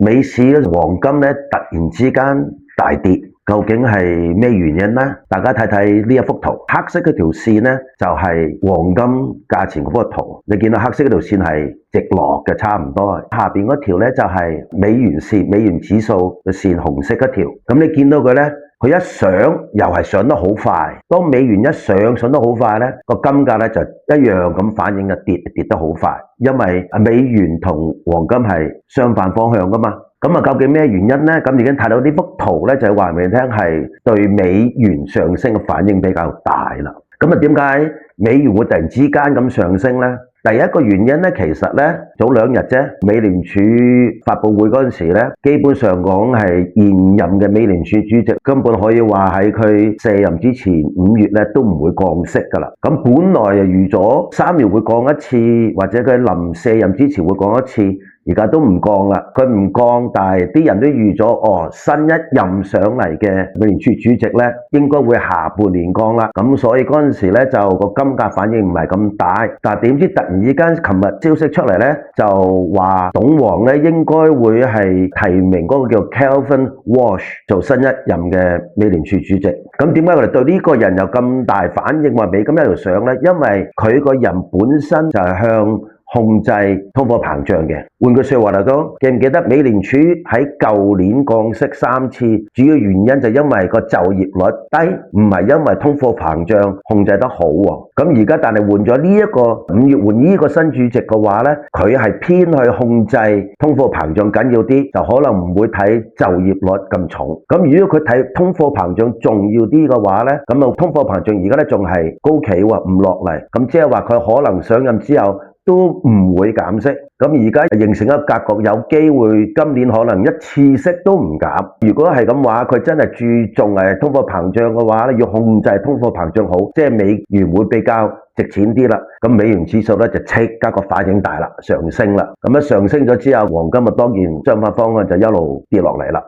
美市黃金咧突然之間大跌，究竟係咩原因呢？大家睇睇呢一幅圖，黑色嗰條線呢就係黃金價錢嗰幅圖，你見到黑色嗰條線係直落嘅，差唔多。下邊嗰條呢就係美元線，美元指數嘅線，紅色嗰條。咁你見到佢呢，佢一上又係上得好快。當美元一上得好快呢，個金價呢就一樣咁反應嘅跌得好快，因為美元同黃金係相反方向噶嘛。咁究竟咩原因呢？咁已經睇到呢幅圖咧，就係話俾你聽係對美元上升嘅反應比較大啦。咁點解美元會突然之間咁上升呢？第一個原因咧，其實咧早2日啫，美聯儲發佈會嗰陣時咧，基本上講係現任嘅美聯儲主席根本可以話喺佢卸任之前5月咧都唔會降息噶啦。咁本來預咗3月會降一次，或者佢臨卸任之前會降一次。而家都唔降啦，佢唔降，但係啲人都預咗，新一任上嚟嘅美聯儲主席咧，應該會下半年降啦。咁所以嗰陣時咧就個金價反應唔係咁大，但係點知突然之間，琴日消息出嚟咧，就話董王咧應該會係提名嗰個叫 Kelvin Walsh 做新一任嘅美聯儲主席。咁點解我哋對呢個人有咁大反應，話美金一路上咧？因為佢個人本身就係向控制通貨膨脹嘅。換句說話嚟講，記唔記得美聯儲喺舊年降息3次，主要原因就因為個就業率低，唔係因為通貨膨脹控制得好喎。咁而家但係換咗呢一個5月換呢個新主席嘅話咧，佢係偏去控制通貨膨脹緊要啲，就可能唔會睇就業率咁重。咁如果佢睇通貨膨脹重要啲嘅話咧，咁通貨膨脹而家咧仲係高企喎，唔落嚟。咁即係話佢可能上任之後都唔會減息，咁而家形成一個格局，有機會今年可能一次息都唔減。如果係咁話，佢真係注重通貨膨脹嘅話咧，要控制通貨膨脹好，即係美元會比較值錢啲啦。咁美元指數咧就即刻個反應大啦，上升啦。咁一上升咗之後，黃金當然相反方向就一路跌落嚟啦。